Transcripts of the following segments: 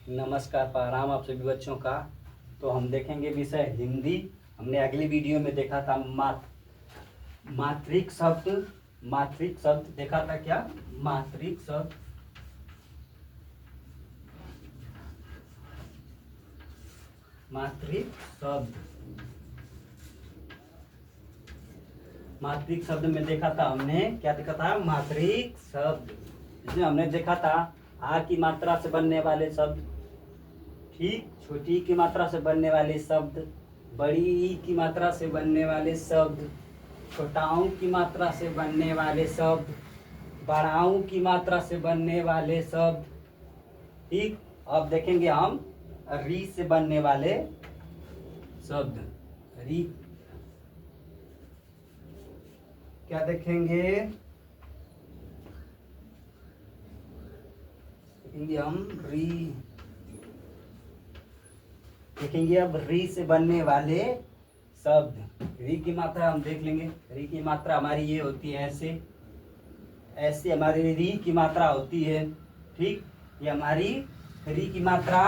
नमस्कार, प्रणाम आप सभी बच्चों का। तो हम देखेंगे विषय हिंदी। हमने अगली वीडियो में देखा था मात्रिक शब्द। मात्रिक शब्द देखा था क्या? मात्रिक शब्द। मात्रिक शब्द। मात्रिक शब्द में देखा था हमने क्या देखा था? मात्रिक शब्द। इसमें हमने देखा था आ की मात्रा से बनने वाले शब्द, ठीक, छोटी की मात्रा से बनने वाले शब्द, बड़ी ई की मात्रा से बनने वाले शब्द, छोटाऊ की मात्रा से बनने वाले शब्द, बड़ाऊ की मात्रा से बनने वाले शब्द, ठीक। अब देखेंगे हम री से बनने वाले शब्द। री क्या देखेंगे? देखेंगे हम री। देखेंगे अब री से बनने वाले शब्द। री की मात्रा हम देख लेंगे। री की मात्रा हमारी ये होती है ऐसे, ऐसे हमारी री की मात्रा होती है, ठीक। ये हमारी री की मात्रा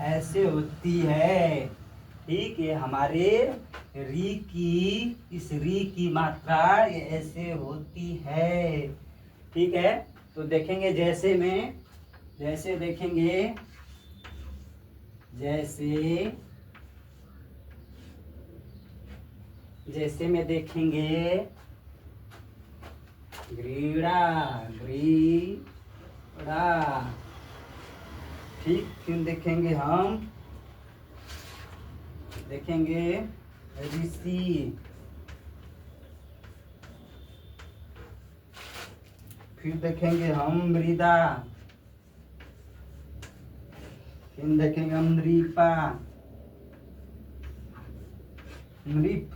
ऐसे होती है, ठीक। ये हमारे री की, इस री की मात्रा ये ऐसे होती है, ठीक है। तो देखेंगे जैसे में, जैसे देखेंगे, जैसे में देखेंगे ग्रीड़ा, ग्रीड़ा, ठीक। फिर देखेंगे हम, देखेंगे ऋषि, फिर देखेंगे हम मृदा, फिर देखेंगे हम नृपा, नृप,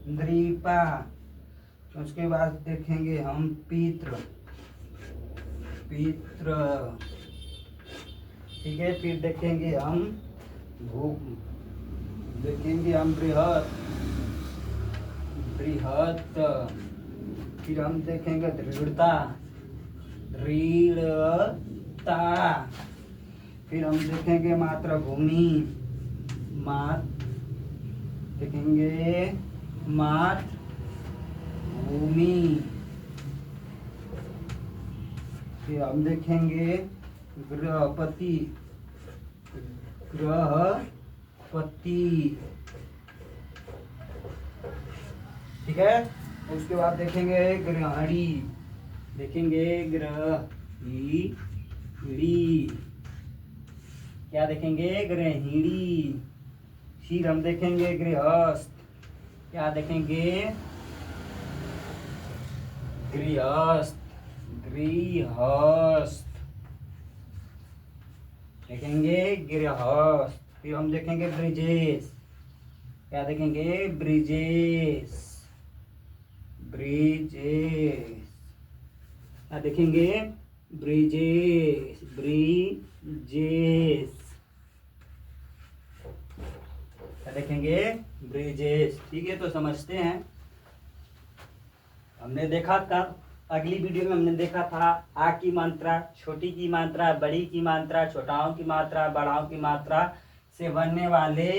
नृपा। उसके बाद देखेंगे हम पित्र, पित्र, ठीक है। फिर देखेंगे हम देखेंगे हम बृहत, बृहत। फिर हम देखेंगे दृढ़ता, दृढ़ता। फिर हम देखेंगे मातृभूमि, देखेंगे मातृभूमि। फिर हम देखेंगे गृहपति, गृहपति, ठीक है। उसके बाद देखेंगे गृहिणी, देखेंगे गृहिणी। क्या देखेंगे? गृहिणी। फिर हम देखेंगे गृहस्थ, क्या देखेंगे? गृहस्थ, गृहस्थ, देखेंगे गृहस्थ। फिर हम देखेंगे ब्रिजेश, क्या देखेंगे? ब्रिजेश, ब्रिजेश, क्या देखेंगे? ब्रिजेश, ब्रिजेश, क्या देखेंगे? ब्रिजेश, ठीक है। तो समझते हैं। हमने देखा था अगली वीडियो में, हमने देखा था आ की मात्रा, छोटी की मात्रा, बड़ी की मात्रा, छोटाओं की मात्रा, बड़ाओं की मात्रा से बनने वाले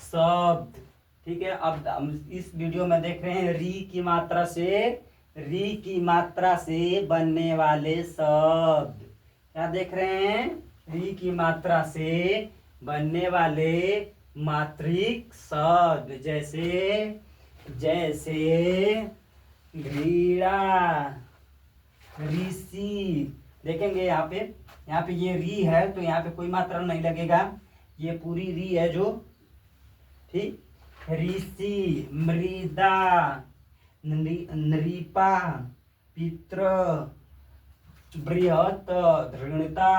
शब्द, ठीक है। अब हम इस वीडियो में देख रहे हैं री की मात्रा से, री की मात्रा से बनने वाले शब्द। क्या देख रहे हैं? री की मात्रा से बनने वाले मात्रिक शब्द। जैसे, जैसे ग्रीड़ा, ऋषि। देखेंगे यहाँ पे ये री है तो यहाँ पे कोई मात्रा नहीं लगेगा, ये पूरी री है जो, ठीक। ऋषि, मृदा, नृपा, पित्र, बृहत, दृढ़ता,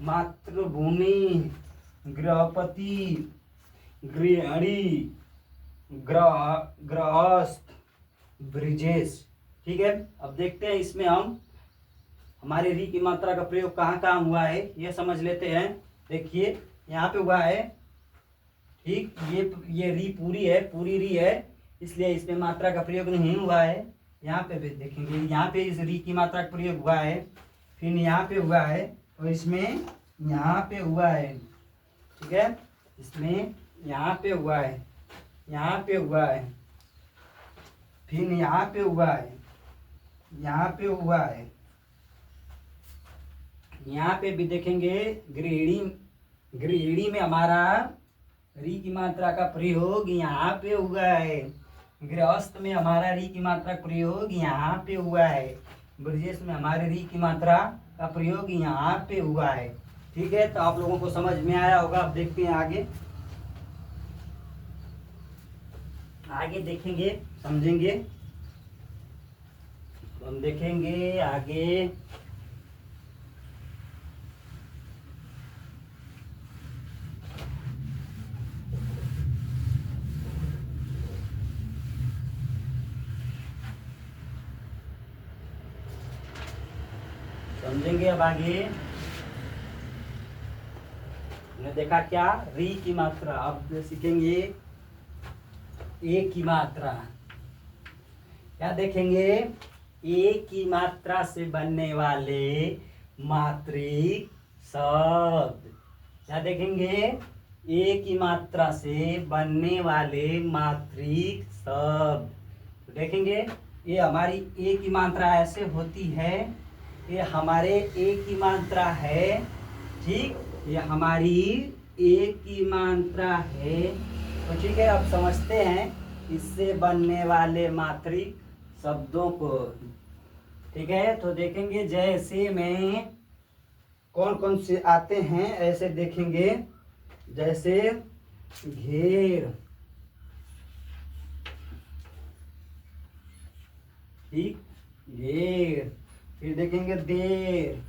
मातृभूमि, गृहपति, गृहिणी, गृहस्थ, ब्रिजेश, ठीक है। अब देखते हैं इसमें हम हमारे री की मात्रा का प्रयोग कहाँ कहाँ हुआ है ये समझ लेते हैं। देखिए यहाँ पे हुआ है, ठीक। ये री पूरी है, पूरी री है, इसलिए इसमें मात्रा का प्रयोग नहीं हुआ है। यहाँ पे भी देखेंगे, यहाँ पे इस री की मात्रा का प्रयोग हुआ है, फिर यहाँ पे हुआ है, और इसमें यहाँ पे हुआ है, ठीक है। इसमें यहाँ पे हुआ है, यहाँ पे हुआ है, फिर यहाँ पे हुआ है, यहाँ पे हुआ है, यहाँ पे भी देखेंगे गृहिणी, गृहिणी में हमारा री की मात्रा का प्रयोग यहाँ पे हुआ है। गृहस्थ में हमारा री की मात्रा का प्रयोग यहाँ पे हुआ है। ब्रजेश में हमारे री की मात्रा का प्रयोग यहाँ पे हुआ है। ठीक है, तो आप लोगों को समझ में आया होगा। अब देखते हैं आगे, आगे देखेंगे, समझेंगे। हम देखेंगे आगे। समझेंगे अब आगे। हमने देखा क्या, री की मात्रा। अब सीखेंगे ए की मात्रा। क्या देखेंगे, ए की मात्रा से बनने वाले मात्रिक शब्द। क्या देखेंगे, ए की मात्रा से बनने वाले मात्रिक शब्द देखेंगे। ये हमारी ए की मात्रा ऐसे होती है, ये हमारे ए की मात्रा है। ठीक, ये हमारी ए की मात्रा है। तो ठीक है, अब समझते हैं इससे बनने वाले मात्रिक शब्दों को। ठीक है, तो देखेंगे जैसे में कौन कौन से आते हैं ऐसे देखेंगे। जैसे घेर, ठीक, घेर। फिर देखेंगे देर,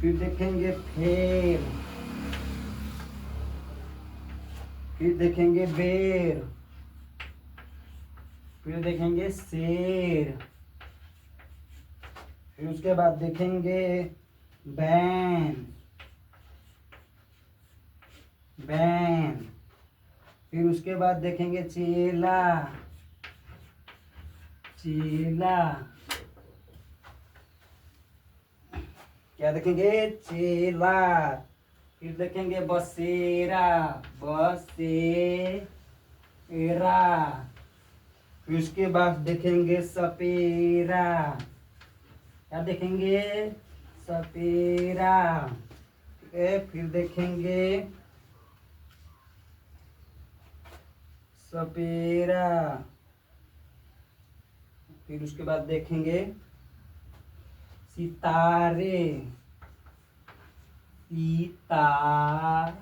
फिर देखेंगे फेर, फिर देखेंगे बेर, फिर देखेंगे शेर, फिर उसके बाद देखेंगे बैन, बैन, फिर उसके बाद देखेंगे चेला, चेला। क्या देखेंगे, चेला। फिर देखेंगे बसेरा, बसेरा। फिर उसके बाद देखेंगे सपेरा। क्या देखेंगे, सपेरा। ठीक है, फिर देखेंगे सपेरा। फिर उसके बाद देखेंगे सितारे, सितारे।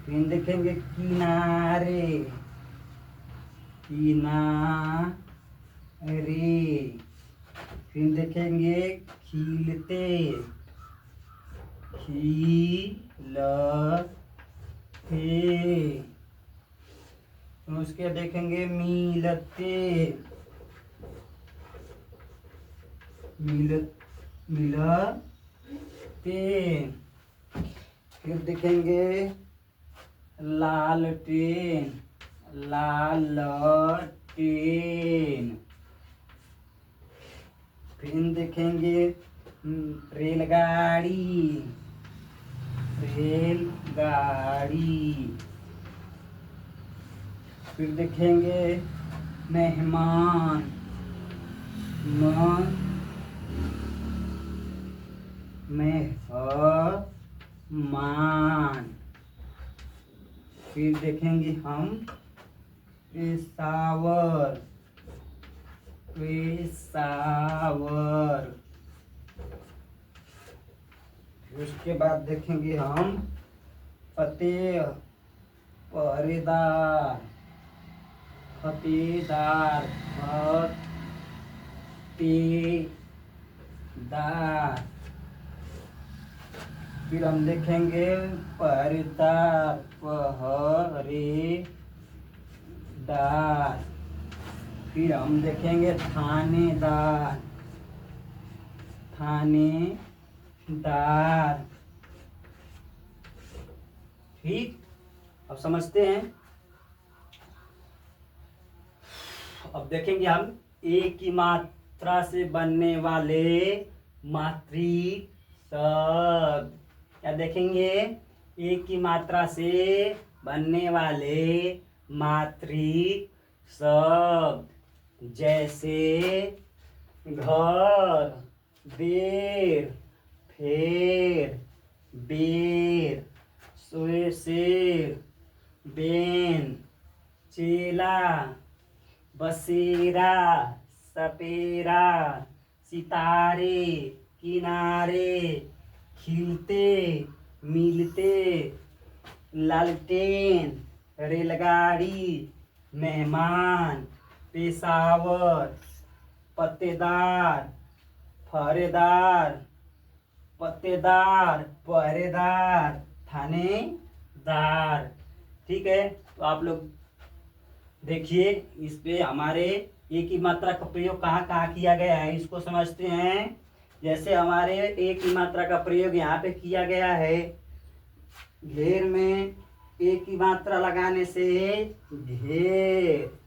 फिर देखेंगे किनारे, किनारे। फिर देखेंगे खिलते, खिलते। उसके देखेंगे मिलते, मिलते। फिर देखेंगे लालटेन, लालटेन। फिर देखेंगे रेलगाड़ी, रेलगाड़ी। फिर देखेंगे मेहमान, मेहमान। फिर देखेंगे हम पेशावर, पेशावर। फिर उसके बाद देखेंगे हम फतेह, पहरेदार, फतेहदार, फतेहदार। फिर हम देखेंगे पहरेदार, पहरेदार। फिर हम देखेंगे थानेदार, थानेदार। ठीक, अब समझते हैं। अब देखेंगे हम ए की मात्रा से बनने वाले मात्रिक शब्द। क्या देखेंगे? एक की मात्रा से बनने वाले मात्रिक शब्द जैसे घर, बेर, फेर, बेर, शेर, बेन, चेला, बसेरा, सपेरा, सितारे, किनारे, खिलते, मिलते, लालटेन, रेलगाड़ी, मेहमान, पेशावर, पत्तेदार, फहरेदार, पत्तेदार, पहरेदार, थानेदार। ठीक है, तो आप लोग देखिए इस पे हमारे एक ही मात्रा का प्रयोग कहाँ कहाँ किया गया है, इसको समझते हैं। जैसे हमारे एक ही मात्रा का प्रयोग यहाँ पे किया गया है। घेर में एक की मात्रा लगाने से घेर,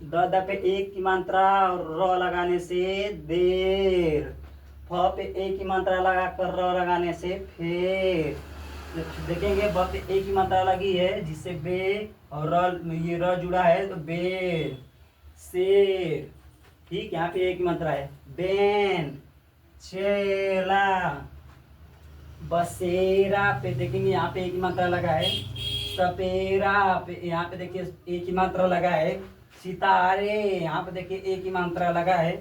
द पे एक की मात्रा और र लगाने से देर, फ पे एक की मात्रा लगा कर र लगाने से फेर। देखेंगे ब पे एक ही मात्रा लगी है जिससे बे और ये र जुड़ा है तो बेर, शेर। ठीक, यहाँ पे एक ही मात्रा है। बेन, चेला, बसेरा पे देखेंगे यहाँ पे एक ही मात्रा लगा है। सपेरा पे यहाँ पे देखिए एक ही मात्रा लगा है। सितारे यहाँ पे देखिए एक ही मात्रा लगा है।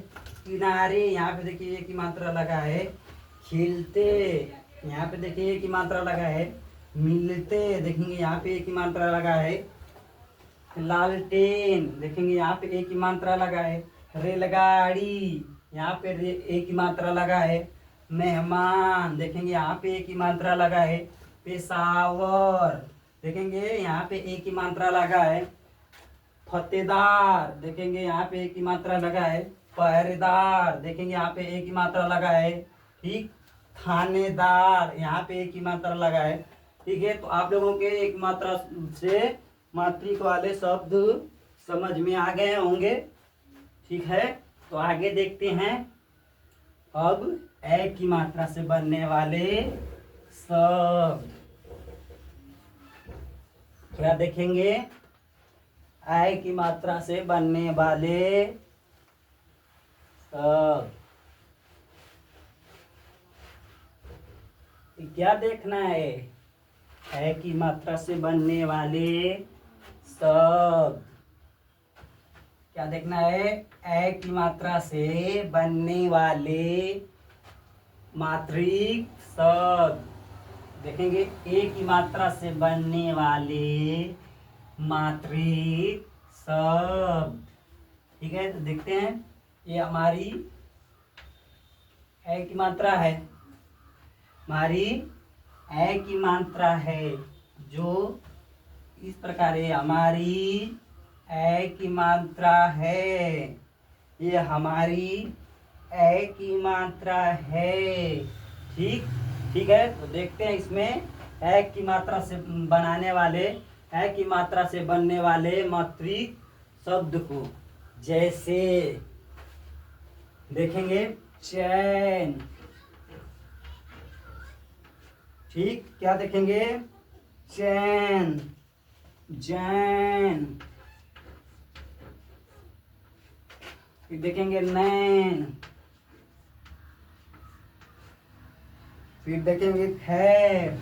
किनारे यहाँ पे देखिए एक ही मात्रा लगा है। खिलते यहाँ पे देखिए एक ही मात्रा लगा है। मिलते देखेंगे यहाँ पे एक ही मात्रा लगा है। लालटेन देखेंगे यहाँ पे एक ही मात्रा लगा है। रेलगाड़ी यहाँ पे एक ही मात्रा लगा है। मेहमान देखेंगे यहाँ पे एक ही मात्रा लगा है। पेशावर देखेंगे यहाँ पे एक ही मात्रा लगा है। फतेदार देखेंगे यहाँ पे एक ही मात्रा लगा है। पहरेदार देखेंगे यहाँ पे एक ही मात्रा लगा है। ठीक, थानेदार यहाँ पे एक ही मात्रा लगा है। ठीक है, तो आप लोगों के एक मात्रा से मात्रिक वाले शब्द समझ में आ गए होंगे। ठीक है, तो आगे देखते हैं। अब ए की मात्रा से बनने वाले शब्द क्या देखेंगे? ए की मात्रा से बनने वाले शब्द क्या देखना है? ए की मात्रा से बनने वाले शब्द क्या देखना है? ए की मात्रा से बनने वाले मात्रिक शब्द देखेंगे। ए की मात्रा से बनने वाले मात्रिक शब्द। ठीक है, तो देखते हैं। ये हमारी ए की मात्रा है। हमारी ए की मात्रा है जो इस प्रकार है। हमारी ए की मात्रा है, ये हमारी ए की मात्रा है। ठीक, ठीक है, तो देखते हैं इसमें ए की मात्रा से बनाने वाले, ए की मात्रा से बनने वाले मात्रिक शब्द को। जैसे देखेंगे चैन। ठीक, क्या देखेंगे? चैन, जैन। फिर देखेंगे नैन। फिर देखेंगे खैर।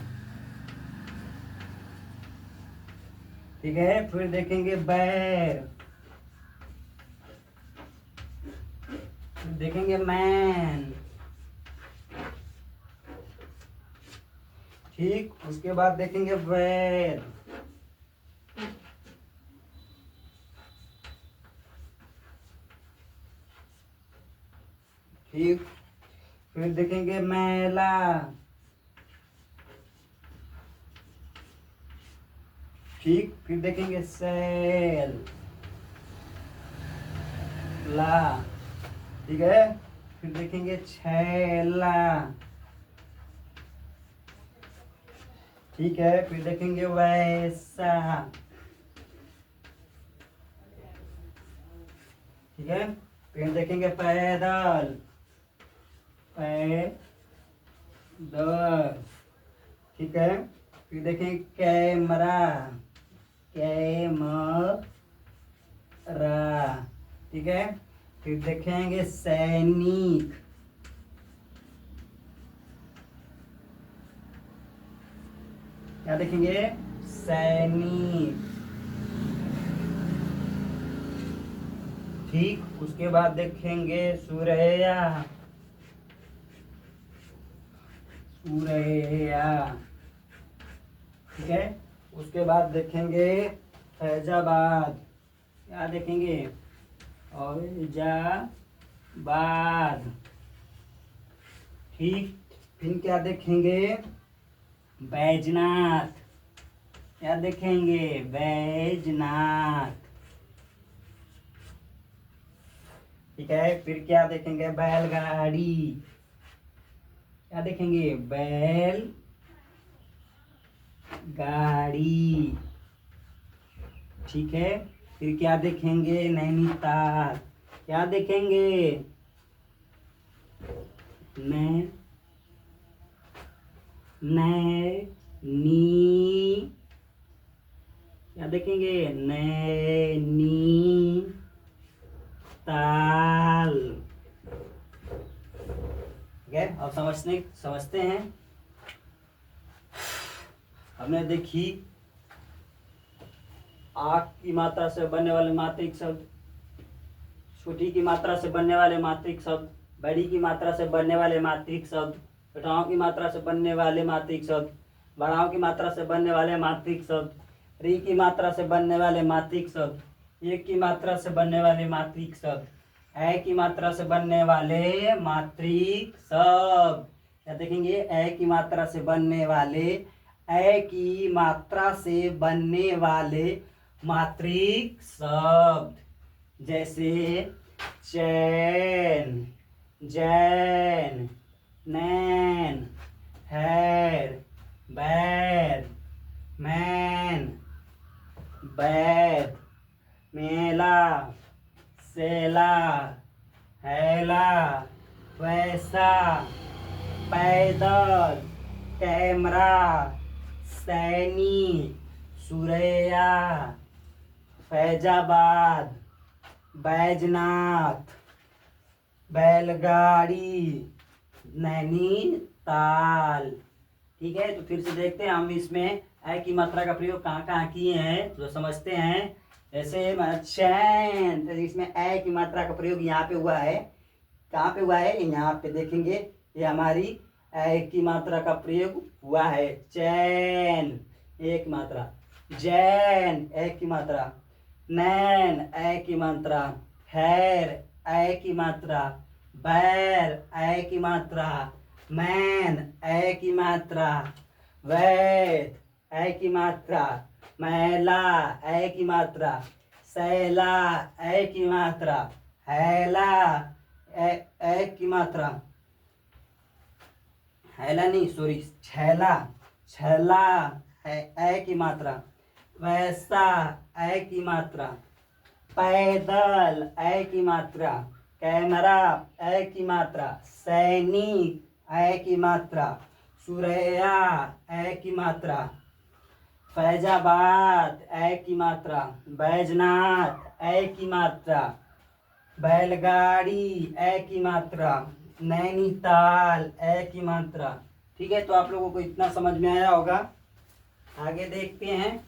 ठीक है, फिर देखेंगे बैर। फिर देखेंगे मैन। ठीक, उसके बाद देखेंगे वैर। ठीक, फिर देखेंगे मेला। ठीक, फिर देखेंगे सेल ला। ठीक है, फिर देखेंगे छैला। ठीक है, फिर देखेंगे वैसा। ठीक है, फिर देखेंगे पैदल। 10। ठीक है, फिर देखें कैमरा, कैमरा। ठीक है, फिर देखेंगे सैनिक, क्या देखेंगे, सैनिक। ठीक, उसके बाद देखेंगे सुरैया, सुरैया। ठीक है, उसके बाद देखेंगे फैजाबाद, क्या देखेंगे, फैजाबाद। ठीक, फिर क्या देखेंगे, बैजनाथ, क्या देखेंगे, बैजनाथ। ठीक है, फिर क्या देखेंगे, बैलगाड़ी, क्या देखेंगे, बैल गाड़ी। ठीक है, फिर क्या देखेंगे, नैनीताल, क्या देखेंगे, क्या देखेंगे, नैनीताल। ठीक है, अब समझते हैं। हमने देखी आग की मात्रा से बनने वाले मात्रिक शब्द, छोटी की मात्रा से बनने वाले मात्रिक शब्द, बड़ी की मात्रा से बनने वाले मात्रिक शब्द, छोटाओं की मात्रा से बनने वाले मात्रिक शब्द, बड़ाओं की मात्रा से बनने वाले मात्रिक शब्द, री की मात्रा से बनने वाले मात्रिक शब्द, एक की मात्रा से बनने वाले मात्रिक शब्द, ए की मात्रा से बनने वाले मात्रिक शब्द। क्या देखेंगे, ए की मात्रा से बनने वाले, ए की मात्रा से बनने वाले मात्रिक शब्द, जैसे चैन, जैन, नैन, हैर, बैर, मैन, बैद, मेला, सेला, हैला, वैसा, पैदल, कैमरा, सैनिक, सुरैया, फैजाबाद, बैजनाथ, बैलगाड़ी, नैनीताल। ठीक है, तो फिर से देखते हैं हम इसमें ए की मात्रा का प्रयोग कहाँ कहाँ किए हैं, तो समझते हैं। जैसे चैन, तो इसमें ए की मात्रा का प्रयोग यहाँ पे हुआ है, कहाँ पे हुआ है, यहाँ पे देखेंगे, ये हमारी ए की मात्रा का प्रयोग हुआ है। चैन, एक मात्रा, जैन, ए की मात्रा, नैन, ए की मात्रा, हैर, ए की मात्रा, बैर, ए की मात्रा, मैन, ए की मात्रा, वैद, ए की मात्रा, मैला, ए की मात्रा, सैला, ए की मात्रा, हैला, ए की मात्रा, हैला नहीं सॉरी, छैला, छैला, ए की मात्रा, वैसा, ए की मात्रा, पैदल, ए की मात्रा, कैमरा, ए की मात्रा, सैनिक, ए की मात्रा, सुरैया, ए की मात्रा, फैजाबाद, ए की मात्रा, बैजनाथ, ए की मात्रा, बैलगाड़ी, ए की मात्रा, नैनीताल, ए की मात्रा। ठीक है, तो आप लोगों को इतना समझ में आया होगा। आगे देखते हैं।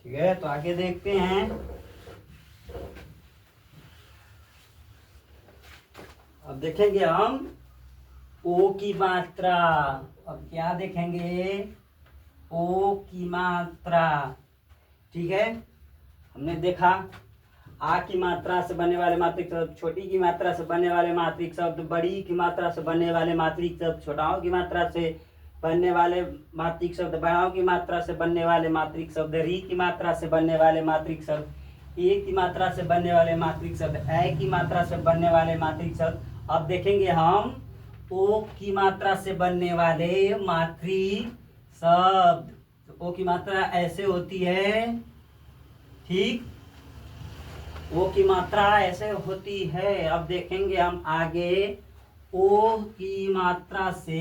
ठीक है, तो आगे देखते हैं। अब देखेंगे हम ओ की मात्रा। अब क्या देखेंगे, ओ की मात्रा। ठीक है, हमने देखा आ की मात्रा से बनने वाले मात्रिक शब्द, छोटी की मात्रा से बनने वाले मात्रिक शब्द, बड़ी की मात्रा से बनने वाले मात्रिक शब्द, छोटाओं की मात्रा से बनने वाले मात्रिक शब्द, बड़ाओं की मात्रा से बनने वाले मात्रिक शब्द, री की मात्रा से बनने वाले मात्रिक शब्द, ए की मात्रा से बनने वाले मात्रिक शब्द, ए की मात्रा से बनने वाले मात्रिक शब्द। अब देखेंगे हम ओ की मात्रा से बनने वाले मातृ शब्द। तो ओ की मात्रा ऐसे होती है, ठीक, ओ की मात्रा ऐसे होती है। अब देखेंगे हम आगे, ओ की मात्रा से,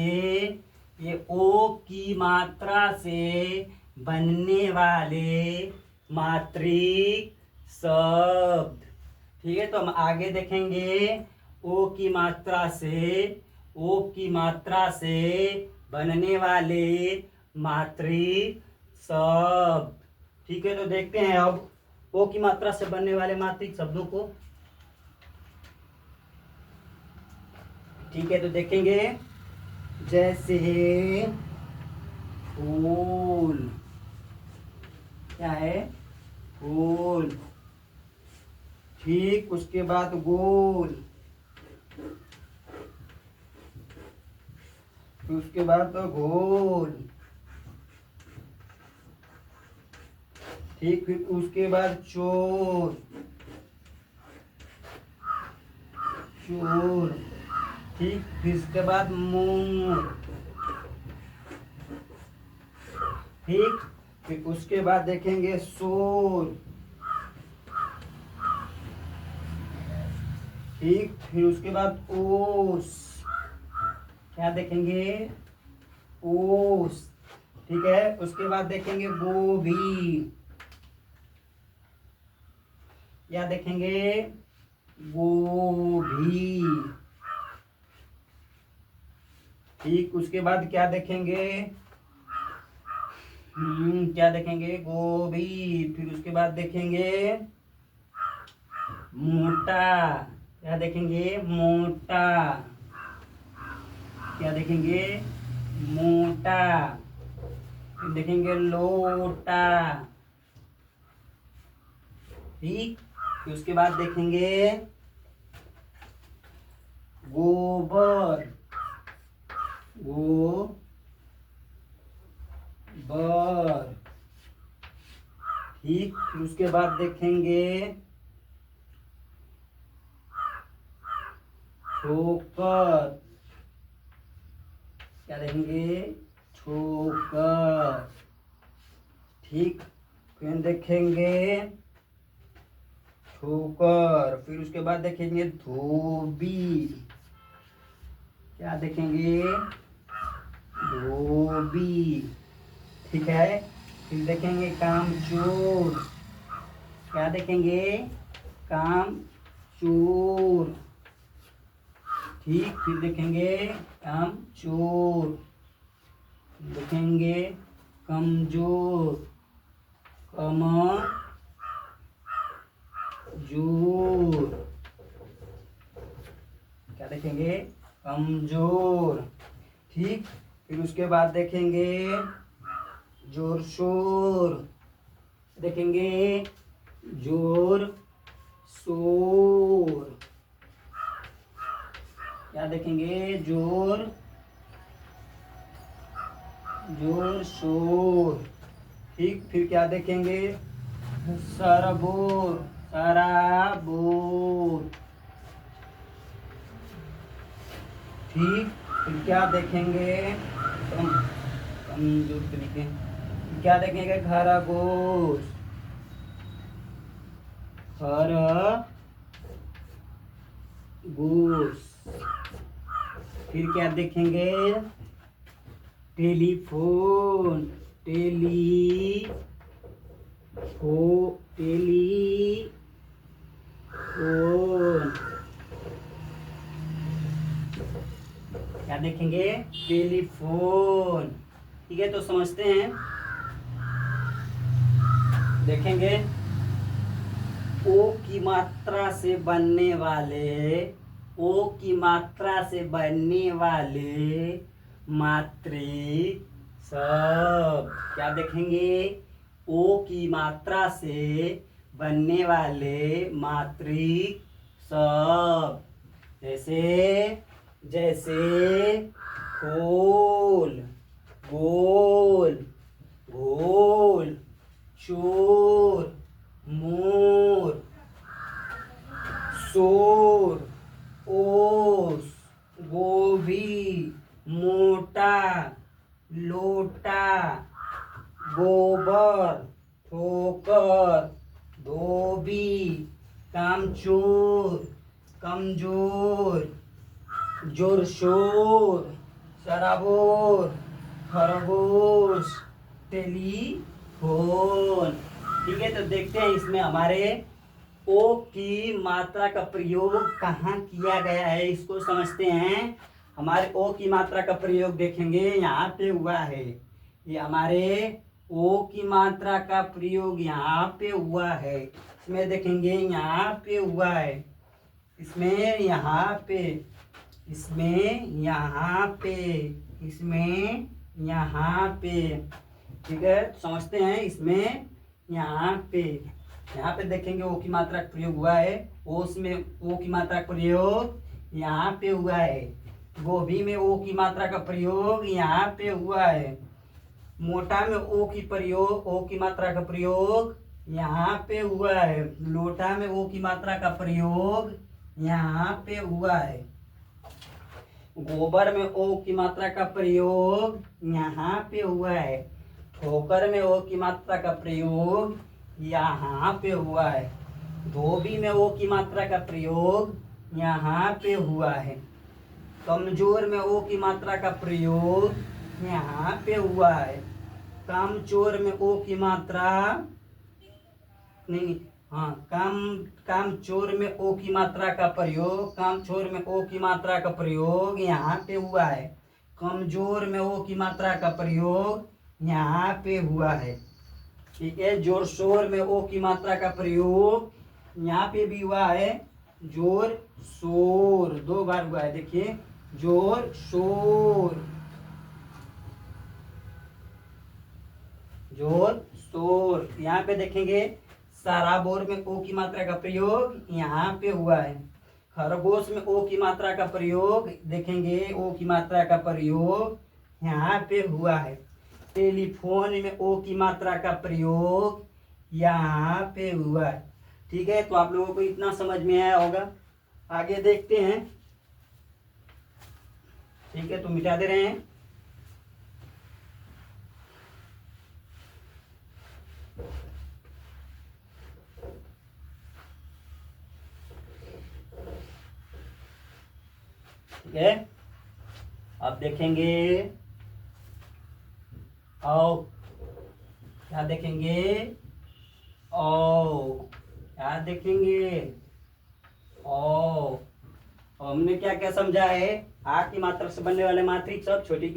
ये ओ की मात्रा से बनने वाले मात्रिक शब्द। ठीक है, तो हम आगे देखेंगे ओ की मात्रा से, ओ की मात्रा से बनने वाले मात्रिक शब्द। ठीक है, तो देखते हैं अब ओ की मात्रा से बनने वाले मात्रिक शब्दों को। ठीक है, तो देखेंगे जैसे फूल, क्या है, फूल। ठीक, उसके बाद गोल, फिर उसके बाद घोल, ठीक, फिर उसके बाद चोर, चोर, ठीक, फिर उसके बाद मोर, ठीक, फिर उसके बाद देखेंगे शोर, ठीक, फिर उसके बाद ओस, क्या देखेंगे, ओस, ठीक है, उसके बाद देखेंगे गोभी, क्या देखेंगे, गोभी, ठीक, उसके बाद क्या देखेंगे, क्या देखेंगे, गोभी, फिर उसके बाद देखेंगे मोटा, क्या देखेंगे, मोटा, क्या देखेंगे, मोटा, फिर देखेंगे लोटा, ठीक, फिर उसके बाद देखेंगे गोबर, गोबर, ठीक, फिर उसके बाद देखेंगे ठोकर, क्या देखेंगे, ठोकर, ठीक, फिर देखेंगे ठोकर, फिर उसके बाद देखेंगे धोबी, क्या देखेंगे, धोबी, ठीक है, फिर देखेंगे कामचोर, क्या देखेंगे, कामचोर, ठीक, फिर देखेंगे कामचोर, देखेंगे कमजोर, कमजोर, क्या देखेंगे, कमजोर, ठीक, फिर उसके बाद देखेंगे जोर शोर, देखेंगे जोर शोर, क्या देखेंगे, जोर, जोर शोर, ठीक, फिर क्या देखेंगे, सरबोर, सराबोर, ठीक, फिर क्या देखेंगे, कमजोर तरीके, क्या देखेंगे, खरगोश, खरगोश, फिर क्या देखेंगे, टेलीफोन, टेलीफोन, क्या देखेंगे, टेलीफोन। ठीक है, तो समझते हैं, देखेंगे ओ की मात्रा से बनने वाले, ओ की मात्रा से बनने वाले मात्रिक शब्द, क्या देखेंगे, ओ की मात्रा से बनने वाले मात्रिक शब्द, जैसे, जैसे खोल, गोल, घोल, चोर, मोर, शोर, ओस, गोभी, मोटा, लोटा, गोबर, ठोकर, धोबी, कामचोर, कमजोर, जोर शोर, शराबोर, खरगोश, टेलीफोन। ठीक है, तो देखते हैं इसमें हमारे ओ की मात्रा का प्रयोग कहाँ किया गया है, इसको समझते हैं। हमारे ओ की मात्रा का प्रयोग देखेंगे यहाँ पे हुआ है। ये हमारे ओ की मात्रा का प्रयोग यहाँ पे हुआ है। इसमें देखेंगे यहाँ पे हुआ है, इसमें यहाँ पे, इसमें यहाँ पे, इसमें यहाँ पे। ठीक है, समझते हैं। इसमें यहाँ पे देखेंगे ओ की मात्रा का प्रयोग हुआ है। ओस में ओ की मात्रा का प्रयोग यहाँ पे हुआ है। गोभी में ओ की मात्रा का प्रयोग यहाँ पे हुआ है। मोटा में ओ की मात्रा का प्रयोग यहाँ पे हुआ है। लोटा में ओ की मात्रा का प्रयोग यहाँ पे हुआ है। गोबर में ओ की मात्रा का प्रयोग यहाँ पे हुआ है। ठोकर में ओ की मात्रा का प्रयोग यहाँ पे हुआ है। धोबी में ओ की मात्रा का प्रयोग यहाँ पे हुआ है। कमजोर में ओ की मात्रा का प्रयोग यहाँ पे हुआ है। कामचोर में ओ की मात्रा नहीं, हाँ, कामचोर में ओ की मात्रा का प्रयोग, कामचोर में ओ की मात्रा का प्रयोग यहाँ पे हुआ है। कमजोर में ओ की मात्रा का प्रयोग यहाँ पे हुआ है। ठीक है, जोर शोर में ओ की मात्रा का प्रयोग यहाँ पे भी हुआ है। जोर शोर 2 बार हुआ है, देखिए, जोर शोर, जोर शोर। यहाँ पे देखेंगे सराबोर में ओ की मात्रा का प्रयोग यहाँ पे हुआ है। खरगोश में ओ की मात्रा का प्रयोग देखेंगे, ओ की मात्रा का प्रयोग यहाँ पे हुआ है। टेलीफोन में ओ की मात्रा का प्रयोग यहाँ पे हुआ है। ठीक है, तो आप लोगों को इतना समझ में आया होगा। आगे देखते हैं। ठीक है, तो मिटा दे रहे हैं। ठीक है, अब देखेंगे औ, क्या देखेंगे, ओ, क्या देखेंगे, ओ। हमने क्या क्या समझा है। आ की मात्रा से बनने वाले मात्रिक शब्द, छोटी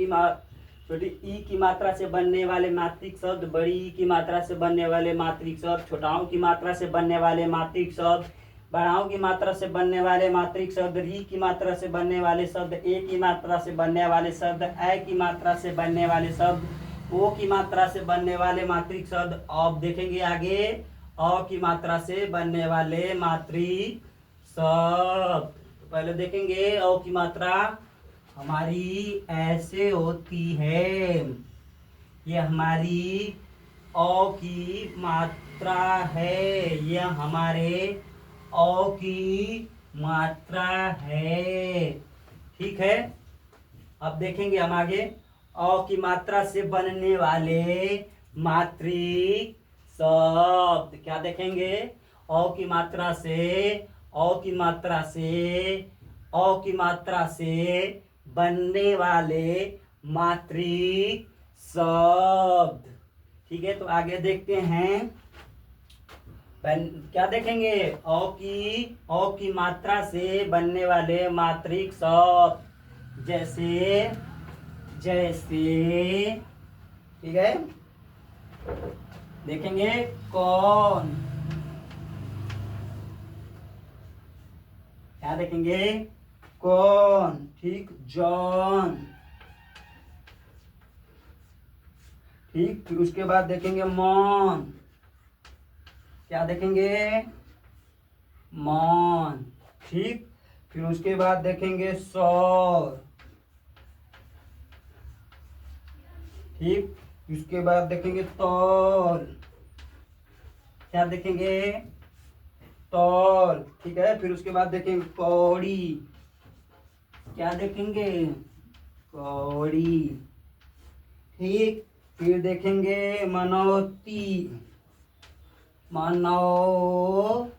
ई की मात्रा से बनने वाले मात्रिक शब्द, बड़ी ई की मात्रा से बनने वाले मात्रिक शब्द, छोटाओं की मात्रा से बनने वाले मात्रिक शब्द, बड़ाओं की मात्रा से बनने वाले मात्रिक शब्द, री की मात्रा से बनने वाले शब्द, ए की मात्रा से बनने वाले शब्द, ए की मात्रा से बनने वाले शब्द, ओ की मात्रा से बनने वाले मात्रिक शब्द। अब देखेंगे आगे अ की मात्रा से बनने वाले मात्रिक शब्द। पहले देखेंगे अ की मात्रा हमारी ऐसे होती है। ये हमारी अ की मात्रा है, यह हमारे अ की मात्रा है। ठीक है, अब देखेंगे हम आगे अ की मात्रा से बनने वाले मात्रिक शब्द। क्या देखेंगे, अ की मात्रा से, अ की मात्रा से, अ की मात्रा से बनने वाले मात्रिक शब्द। ठीक है, तो आगे देखते हैं। क्या देखेंगे, अ की मात्रा से बनने वाले मात्रिक शब्द, जैसे, ठीक है, देखेंगे कौन, क्या देखेंगे, कौन, ठीक, जॉन, ठीक, फिर उसके बाद देखेंगे मौन, क्या देखेंगे, मौन, ठीक, फिर उसके बाद देखेंगे सौर, ठीक, उसके बाद देखेंगे तौल, क्या देखेंगे, तौल, ठीक है, फिर उसके बाद देखेंगे कौड़ी, क्या देखेंगे, कौड़ी। ठीक, फिर देखेंगे मनौती, मनौती।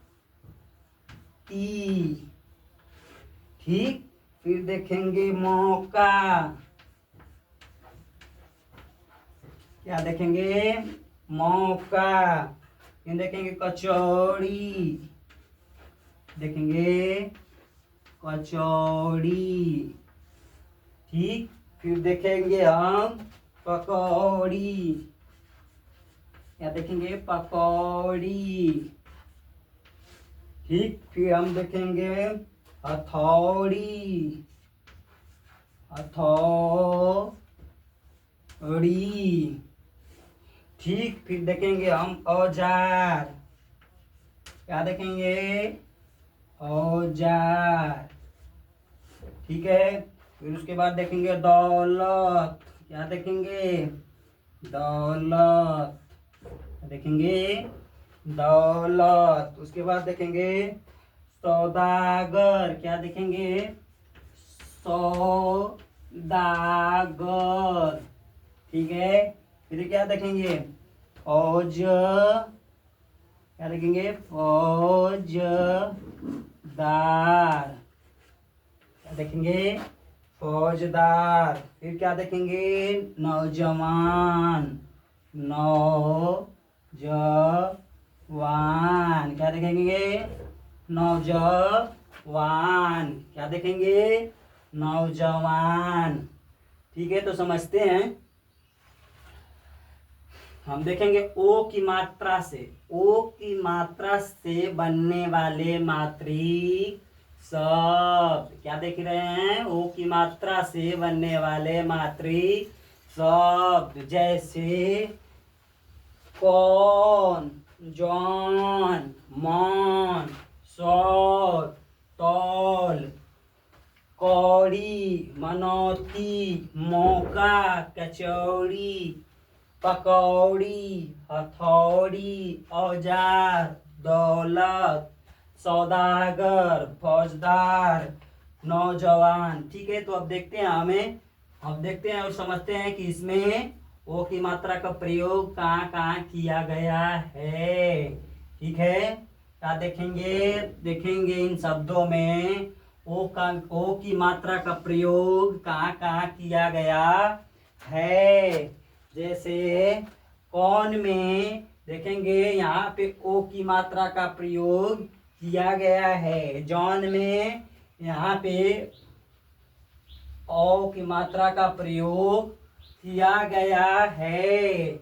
ठीक, फिर देखेंगे मौका, क्या देखेंगे? मौका। फिर देखेंगे कचौड़ी, देखेंगे कचौड़ी। ठीक, फिर देखेंगे हम पकौड़ी, क्या देखेंगे? पकौड़ी। ठीक, फिर हम देखेंगे हथौड़ी, हथौड़ी। ठीक, फिर देखेंगे हम औजार, क्या देखेंगे? औजार। ठीक है, फिर उसके बाद देखेंगे दौलत, क्या देखेंगे? दौलत, देखेंगे दौलत। उसके बाद देखेंगे सौदागर, क्या देखेंगे? सौदागर। ठीक है, फिर क्या देखेंगे? फौज, क्या देखेंगे? फौजदार, क्या देखेंगे? फौजदार। फिर क्या देखेंगे? नौजवान, नौजवान, क्या देखेंगे? नौजवान, क्या देखेंगे? नौजवान। ठीक है, तो समझते हैं। हम देखेंगे ओ की मात्रा से, ओ की मात्रा से बनने वाले मात्रिक शब्द, क्या देख रहे हैं? ओ की मात्रा से बनने वाले मात्रिक शब्द, जैसे कौन, जौन, मौन, सौर, तौल, कौड़ी, मनौती, मौका, कचौड़ी, पकौड़ी, हथौड़ी, औजार, दौलत, सौदागर, फौजदार, नौजवान। ठीक है, तो अब देखते हैं हम देखते हैं और समझते हैं कि इसमें ओ की मात्रा का प्रयोग कहाँ कहाँ किया गया है। ठीक है, क्या देखेंगे? देखेंगे इन शब्दों में ओ की मात्रा का प्रयोग कहाँ कहाँ किया गया है। जैसे कौन में देखेंगे, यहाँ पे ओ की मात्रा का प्रयोग किया गया है। जॉन में यहाँ पे ओ की मात्रा का प्रयोग किया गया है।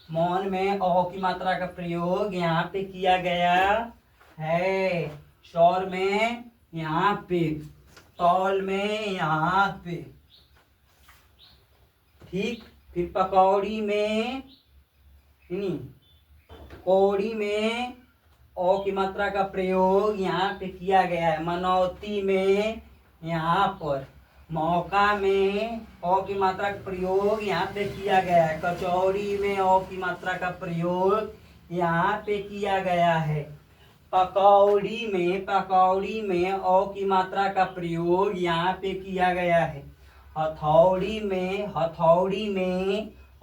मौन में ओ की मात्रा का प्रयोग यहाँ पे किया गया है। शौर में यहाँ पे, तौल में यहाँ पे। ठीक, फिर पकौड़ी में, कौड़ी में ओ की मात्रा का प्रयोग यहाँ पे किया गया है। मनौती में यहाँ पर, मौका में ओ की मात्रा का प्रयोग यहाँ पे किया गया है। कचौड़ी में ओ की मात्रा का प्रयोग यहाँ पे किया गया है। पकौड़ी में ओ की मात्रा का प्रयोग यहाँ पे किया गया है। हथौड़ी में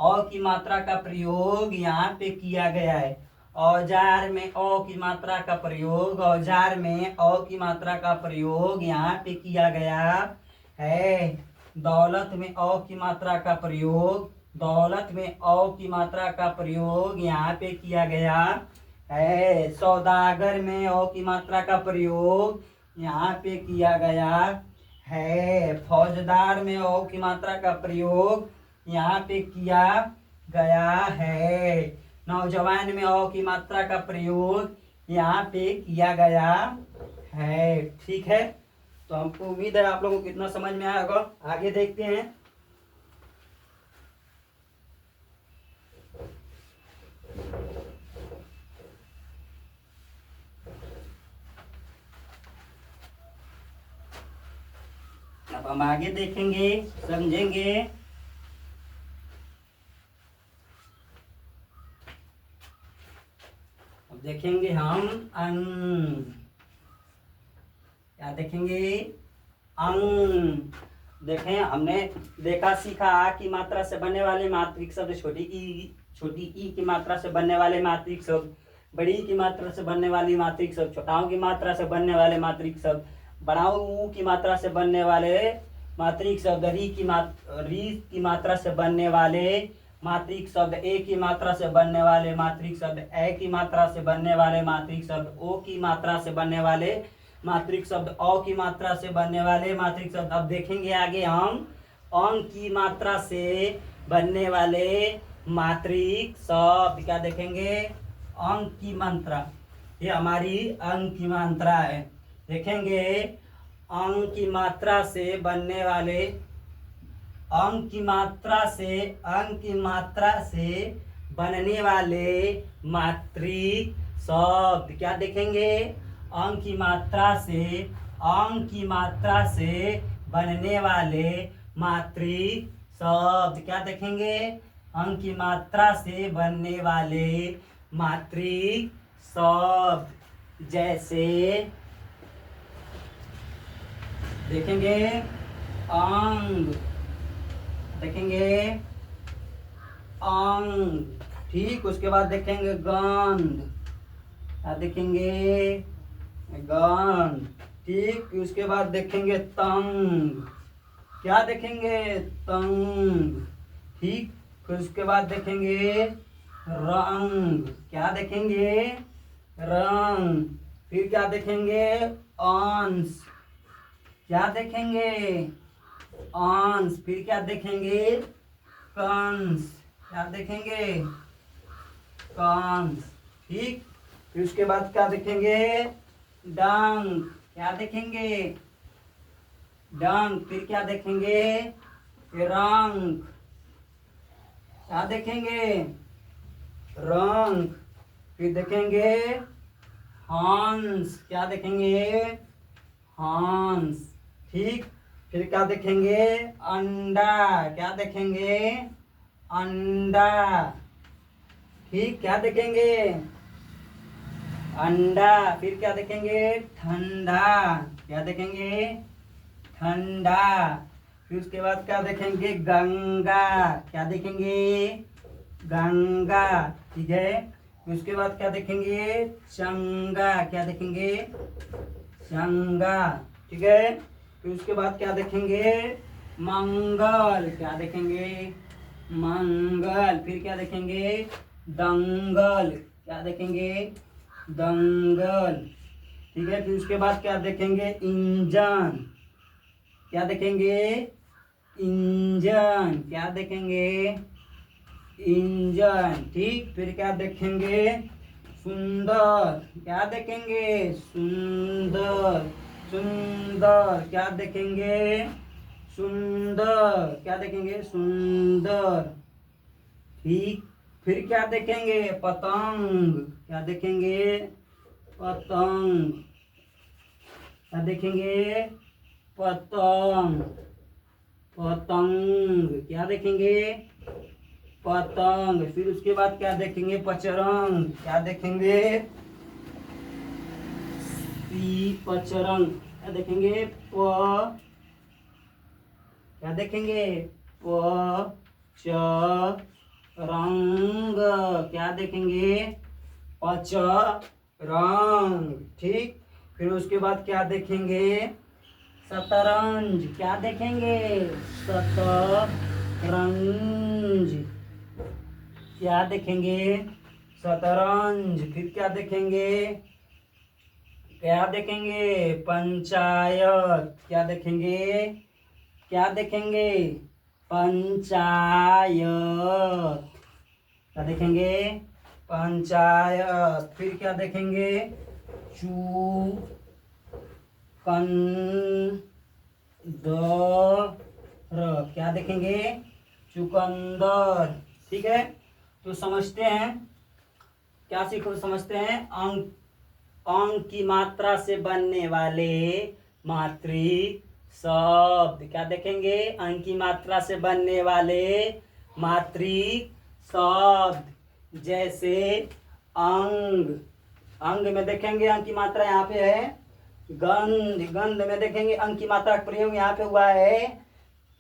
ओ की मात्रा का प्रयोग यहाँ पे किया गया है। औजार में ओ की मात्रा का प्रयोग, औजार में ओ की मात्रा का प्रयोग यहाँ पे किया गया है। दौलत में ओ की मात्रा का प्रयोग, दौलत में ओ की मात्रा का प्रयोग यहाँ पे किया गया है। सौदागर में ओ की मात्रा का प्रयोग यहाँ पे किया गया है। फौजदार में ओ की मात्रा का प्रयोग यहाँ पे किया गया है। नौजवान में ओ की मात्रा का प्रयोग यहाँ पे किया गया है। ठीक है, तो हमको उम्मीद है आप लोगों को कितना समझ में आया होगा। आगे देखते हैं। अब हम आगे देखेंगे, समझेंगे। अब देखेंगे हम अंग, क्या देखेंगे? अंग, देखें, हमने देखा सीखा आ की मात्रा से बनने वाले मात्रिक शब्द, छोटी ई की मात्रा से बनने वाले मात्रिक शब्द, बड़ी की मात्रा से बनने वाली मात्रिक शब्द, छोटाओं की मात्रा से बनने वाले मात्रिक शब्द, बड़ाऊ की मात्रा से बनने वाले मात्रिक शब्द, री की मात्रा से बनने वाले मात्रिक शब्द, ए की मात्रा से बनने वाले मात्रिक शब्द, ए की मात्रा से बनने वाले मात्रिक शब्द, ओ की मात्रा से बनने वाले मात्रिक शब्द, औ की मात्रा से बनने वाले मात्रिक शब्द। अब देखेंगे आगे हम अंग की मात्रा से बनने वाले मात्रिक शब्द। क्या देखेंगे? अंग की मात्रा, ये हमारी अंग की मात्रा है। देखेंगे अंग की मात्रा से बनने वाले, अंग की मात्रा से बनने वाले मात्रिक शब्द। क्या देखेंगे? अंग की मात्रा से बनने वाले मात्रिक शब्द। क्या देखेंगे? अंग की मात्रा से बनने वाले मात्रिक शब्द। जैसे देखेंगे अंग, देखेंगे अंग, ठीक। उसके बाद देखेंगे गंध, क्या देखेंगे? गंध, ठीक। उसके बाद देखेंगे तंग, क्या देखेंगे? तंग, ठीक। फिर उसके बाद देखेंगे रंग, क्या देखेंगे? रंग। फिर क्या देखेंगे? अंश, क्या देखेंगे? अंश। फिर क्या देखेंगे? कंस, क्या देखेंगे? कंस, ठीक। फिर उसके बाद क्या देखेंगे? डंक, क्या देखेंगे? डंक। फिर क्या देखेंगे? रंग, क्या देखेंगे? रंग। फिर देखेंगे हंस, क्या देखेंगे? हंस, ठीक। फिर क्या देखेंगे? अंडा, क्या देखेंगे? अंडा, ठीक। क्या देखेंगे? अंडा। फिर क्या देखेंगे? ठंडा, क्या देखेंगे? ठंडा। फिर उसके बाद क्या देखेंगे? गंगा, क्या देखेंगे? गंगा, ठीक है। फिर उसके बाद क्या देखेंगे? चंगा, क्या देखेंगे? चंगा, ठीक है। फिर उसके बाद क्या देखेंगे? मंगल, क्या देखेंगे? मंगल। फिर क्या देखेंगे? दंगल, क्या देखेंगे? दंगल, ठीक है। फिर उसके बाद क्या देखेंगे? इंजन, क्या देखेंगे? इंजन, क्या देखेंगे? इंजन, ठीक। फिर क्या देखेंगे? सुंदर, क्या देखेंगे? सुंदर, सुंदर, क्या देखेंगे? सुंदर, क्या देखेंगे? सुंदर, ठीक। फिर क्या देखेंगे? पतंग, क्या देखेंगे? पतंग, क्या देखेंगे? पतंग, पतंग, क्या देखेंगे? पतंग। फिर उसके बाद क्या देखेंगे? पचरंग, क्या देखेंगे? पचरंग, क्या देखेंगे? क्या देखेंगे? रंग, क्या देखेंगे? रंग, ठीक। फिर उसके बाद क्या देखेंगे? शतरंज, क्या देखेंगे? शतरंज, क्या देखेंगे? शतरंज। फिर क्या देखेंगे? क्या देखेंगे? पंचायत, क्या देखेंगे? क्या देखेंगे? पंचायत, क्या देखेंगे? पंचायत। फिर क्या देखेंगे? चुकंदर, क्या देखेंगे? चुकंदर, ठीक है। तो समझते हैं, क्या सीखो? समझते हैं अंक, अंक की मात्रा से बनने वाले मात्रिक शब्द। क्या देखेंगे? अंक की मात्रा से बनने वाले मात्रिक शब्द। जैसे अंग, अंग में देखेंगे अंक की मात्रा यहाँ पे है। गंध, गंध में देखेंगे अंक की मात्रा का प्रयोग यहाँ पे हुआ है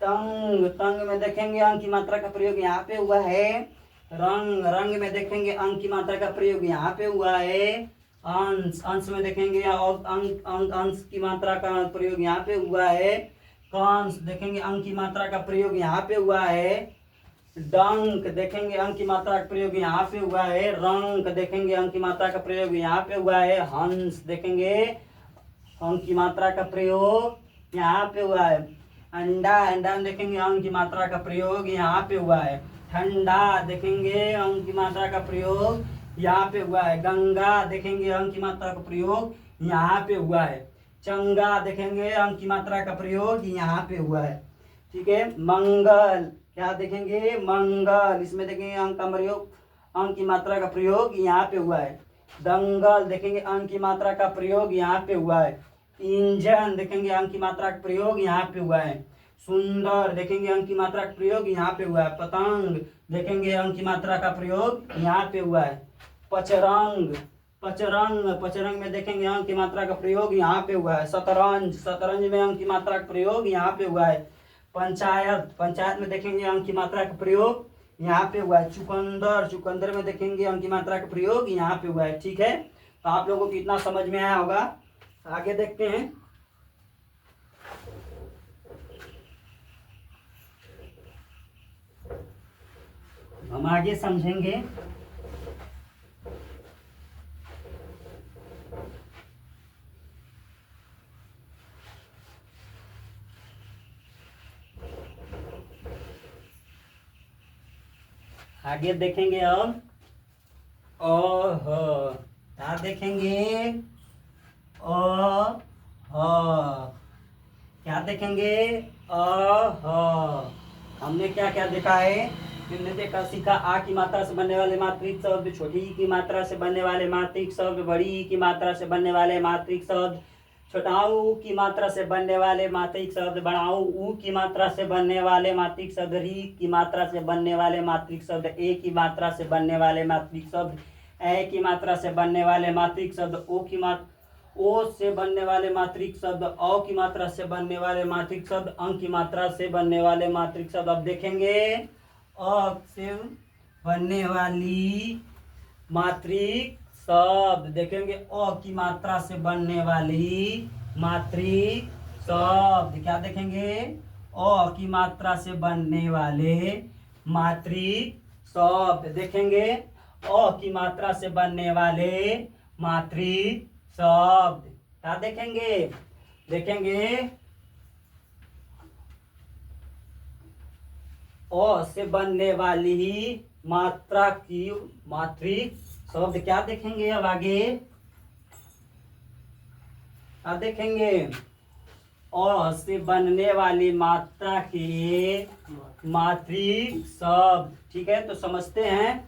तंग, तंग में देखेंगे अंग की मात्रा का प्रयोग यहाँ पे हुआ है। रंग, रंग में देखेंगे अंग की मात्रा का प्रयोग यहाँ पे हुआ है। अंश, अंश में देखेंगे और अंग अंग अंश की मात्रा का प्रयोग यहाँ पे हुआ है। कंस देखेंगे अंग की मात्रा का प्रयोग यहाँ पे हुआ है। डंक देखेंगे अंग की मात्रा का प्रयोग यहाँ पे हुआ है। रंक देखेंगे अंग की मात्रा का प्रयोग यहाँ पे हुआ है। हंस देखेंगे अंग की मात्रा का प्रयोग यहाँ पे हुआ है। अंडा, अंडा में देखेंगे अंग की मात्रा का प्रयोग यहाँ पे हुआ है। ठंडा देखेंगे अंग की मात्रा का प्रयोग यहाँ पे हुआ है। गंगा देखेंगे अंग की मात्रा का प्रयोग यहाँ पे हुआ है। चंगा देखेंगे अंग की मात्रा का प्रयोग यहाँ पे हुआ है। ठीक है। मंगल, क्या देखेंगे मंगल, इसमें देखेंगे अंग का प्रयोग, अंग की मात्रा का प्रयोग यहाँ पे हुआ है। दंगल देखेंगे अंग की मात्रा का प्रयोग यहाँ पे हुआ है। इंजन देखेंगे अंग की मात्रा का प्रयोग यहाँ पे हुआ है। सुंदर देखेंगे अंग की मात्रा का प्रयोग यहाँ पे हुआ है। पतंग देखेंगे अंग की मात्रा का प्रयोग यहाँ पे हुआ है। पचरंग, पचरंग, पचरंग में देखेंगे अंग की मात्रा का प्रयोग यहाँ पे हुआ है। शतरंज, शतरंज में अंग की मात्रा का प्रयोग यहाँ पे हुआ है। पंचायत, पंचायत में देखेंगे अंग की मात्रा का प्रयोग यहाँ पे हुआ है। चुकंदर, चुकंदर में देखेंगे अंग की मात्रा का प्रयोग यहाँ पे हुआ है। ठीक है, तो आप लोगों को इतना समझ में आया होगा। आगे देखते हैं। हम आगे समझेंगे। आगे देखेंगे अब अह, क्या देखेंगे अह, क्या देखेंगे अह। हमने क्या क्या देखा है, हमने देखा सीखा आ की मात्रा से बनने वाले मात्रिक शब्द, छोटी ई की मात्रा से बनने वाले मात्रिक शब्द, बड़ी ई की मात्रा से बनने वाले मात्रिक शब्द, छोटाऊ ऊ की मात्रा से बनने वाले मात्रिक शब्द, बड़ाऊ ऊ की मात्रा से बनने वाले मात्रिक शब्द, री की मात्रा से बनने वाले मात्रिक शब्द, ए की मात्रा से बनने वाले मात्रिक शब्द, ए की मात्रा से बनने वाले मात्रिक शब्द, ओ की मात्रा ओ से बनने वाले मात्रिक शब्द, औ की मात्रा से बनने वाले मात्रिक शब्द, अंक की मात्रा से बनने वाले मात्रिक शब्द। अब देखेंगे अ से बनने वाली मात्रिक शब्द, देखेंगे अ की मात्रा से बनने वाली मात्रिक शब्द। क्या देखेंगे अ की मात्रा से बनने वाले मात्रिक शब्द, देखेंगे अ की मात्रा से बनने वाले मात्रिक शब्द। क्या देखेंगे, देखेंगे अ से बनने वाली मात्रा की मात्रिक शब्द। क्या देखेंगे अब आगे, क्या देखेंगे अ से बनने वाली मात्रा के मात्रिक शब्द। ठीक है, तो समझते हैं।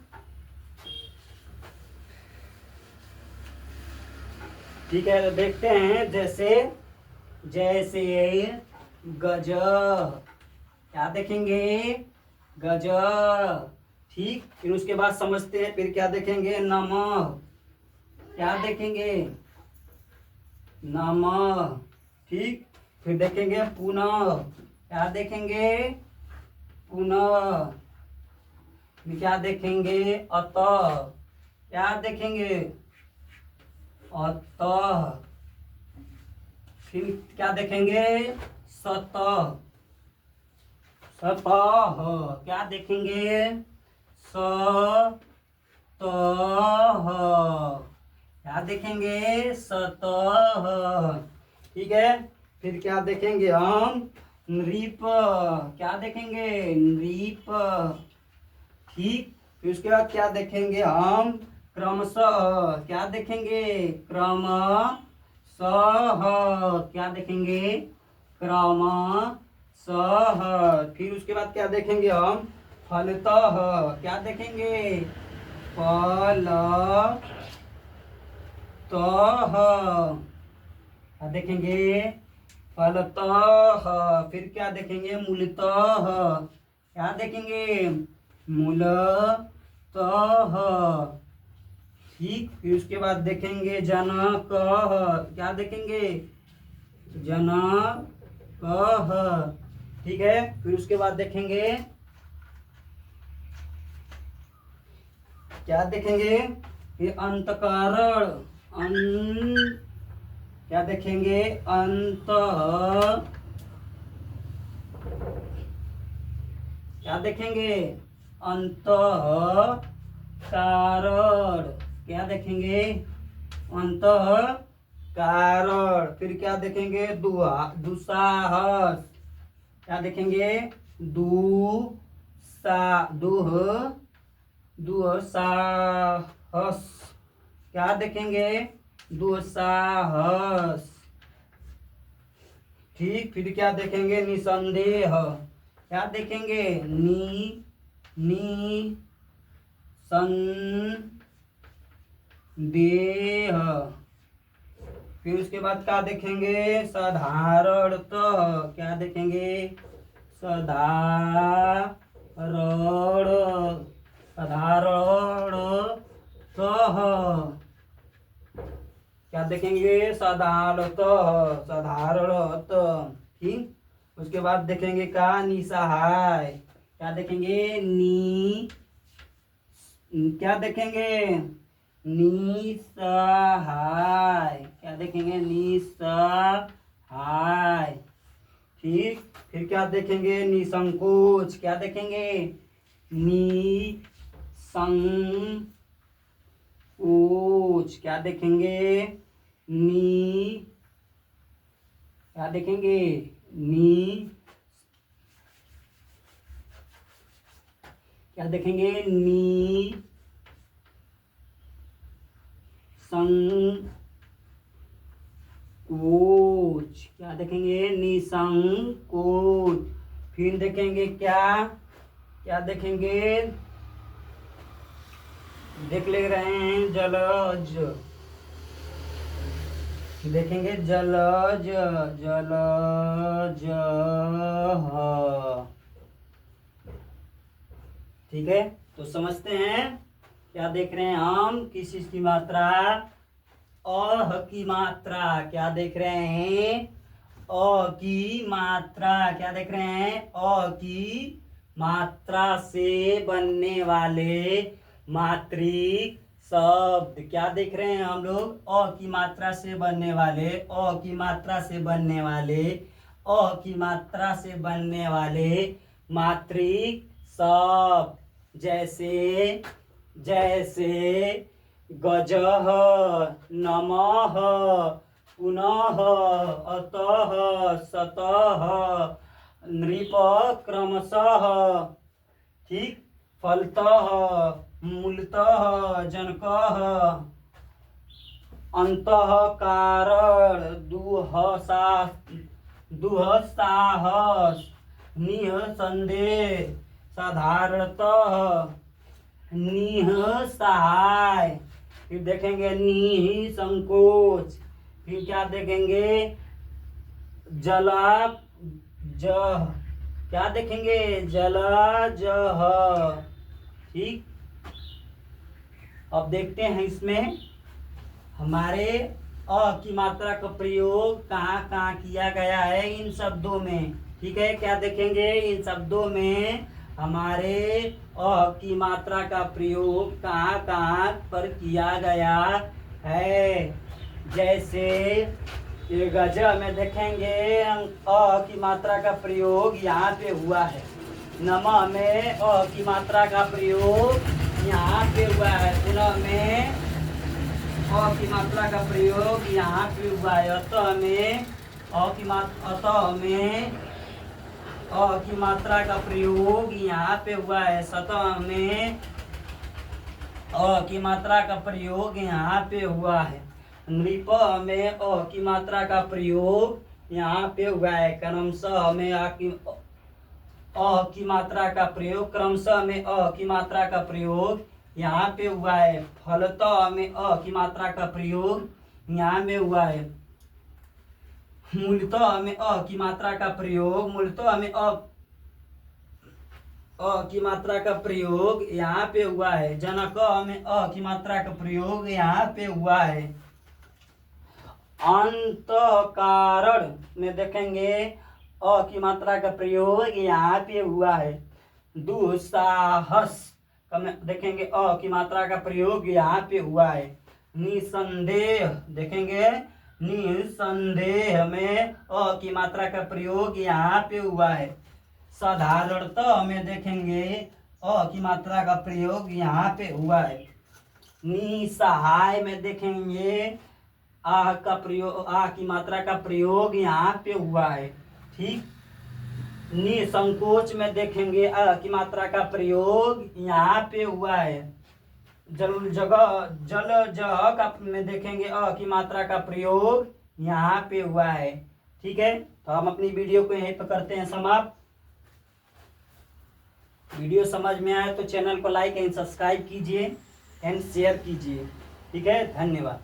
ठीक है, तो देखते हैं। जैसे जैसे गज, क्या देखेंगे गज। ठीक, फिर उसके बाद समझते हैं। फिर क्या देखेंगे नमः, क्या देखेंगे नमः। ठीक, फिर देखेंगे पुनः, क्या देखेंगे पुनः। फिर क्या देखेंगे अतः, क्या देखेंगे अतः। फिर क्या देखेंगे सतह, सतह। क्या देखेंगे सतह, क्या देखेंगे सतह। ठीक है, फिर क्या देखेंगे हम नृप, क्या देखेंगे नृप। ठीक, फिर उसके बाद क्या देखेंगे हम क्रमशः, क्या देखेंगे क्रमशः। क्या देखेंगे क्रमशः। फिर उसके बाद क्या देखेंगे हम फलतः, क्या देखेंगे फलतः। क्या देखेंगे फलतः। फिर क्या देखेंगे मूलतः, क्या देखेंगे मूलतः। ठीक, फिर उसके बाद देखेंगे जनक, क्या देखेंगे जनक। ठीक है। फिर उसके बाद देखेंगे क्या देखेंगे, फिर अंतःकरण, क्या देखेंगे, क्या देखेंगे, अंतःकरण, क्या देखेंगे, अंतःकरण। फिर क्या देखेंगे, दुसाहस, क्या देखेंगे, दुस्साहस, क्या देखेंगे, दुस्साहस। ठीक। फिर क्या देखेंगे, निसंदेह, क्या देखेंगे, संदेह। फिर उसके बाद क्या देखेंगे, साधारणतः, क्या देखेंगे, साधारणतः, क्या देखेंगे, साधारणतः। ठीक। उसके बाद देखेंगे क्या, निसहाय, क्या देखेंगे, क्या देखेंगे, निसहाय, क्या देखेंगे, निसहाय। ठीक। फिर क्या देखेंगे, निसंकोच, क्या देखेंगे, निसंकोच, क्या देखेंगे, क्या देखेंगे, क्या देखेंगे, संकोच, क्या देखेंगे, निसंकोच। फिर देखेंगे क्या, क्या देखेंगे, देख ले रहे हैं, जलज, देखेंगे, जलज, ठीक है। तो समझते हैं, क्या देख रहे हैं हम, किस चीज की मात्रा, अह की मात्रा, क्या देख रहे हैं, अ की मात्रा, क्या देख रहे हैं, अ की मात्रा से बनने वाले मात्रिक शब्द, क्या देख रहे हैं हम लोग, अ की मात्रा से बनने वाले, अ की मात्रा से बनने वाले, अ की मात्रा से बनने वाले मात्रिक शब्द, जैसे गजः, नमः, पुनः, अतः, सतः, नृप, क्रमशः। ठीक। फलतः, मूलतः, जनकः, अंतः, कारण, दुःसाहस, निःसंदेह, साधारणतः, निःसहाय। फिर देखेंगे निःसंकोच। फिर क्या देखेंगे, क्या देखेंगे, जलजः। ठीक। अब देखते हैं इसमें हमारे अ की मात्रा का प्रयोग कहाँ कहाँ किया गया है इन शब्दों में। ठीक है, क्या देखेंगे, इन शब्दों में हमारे अ की मात्रा का प्रयोग कहाँ कहाँ पर किया गया है। जैसे ये गजह में देखेंगे, अ की मात्रा का प्रयोग यहाँ पे हुआ है। नमः में अ की मात्रा का प्रयोग यहाँ पे हुआ है। पुनः में अ की मात्रा का प्रयोग यहाँ पे हुआ है। अतः में अ की मात्रा का प्रयोग यहाँ पे हुआ है। सतह में अ की मात्रा का प्रयोग यहाँ पे हुआ है। नृप में अ की मात्रा का प्रयोग यहाँ पे हुआ है। क्रमशः में अ की मात्रा का प्रयोग, क्रमशः में अ की मात्रा का प्रयोग यहाँ पे हुआ है। फलतः में अ की मात्रा का प्रयोग यहाँ में हुआ है। मूलतः में अ की मात्रा का प्रयोग, मूलतः में अ की मात्रा का प्रयोग यहाँ पे हुआ है। जनक में अ की मात्रा का प्रयोग यहाँ पे हुआ है। अंतःकरण में देखेंगे अ की मात्रा का प्रयोग यहाँ पे हुआ है। दुस्साहस का में देखेंगे अ की मात्रा का प्रयोग यहाँ पे हुआ है। निसंदेह देखेंगे निसंदेह में अ की मात्रा का प्रयोग यहाँ पे हुआ है। साधारणतः में देखेंगे अ की मात्रा का प्रयोग यहाँ पे हुआ है। निसहाय में देखेंगे आ का प्रयोग आ की मात्रा का प्रयोग यहाँ पे हुआ है। ठीक। निसंकोच में देखेंगे अ की मात्रा का प्रयोग यहाँ पे हुआ है। जल जगह का में देखेंगे अ की मात्रा का प्रयोग यहाँ पे हुआ है। ठीक है, तो हम अपनी वीडियो को यहीं पर करते हैं समाप्त। वीडियो समझ में आए तो चैनल को लाइक एंड सब्सक्राइब कीजिए एंड शेयर कीजिए। ठीक है, धन्यवाद।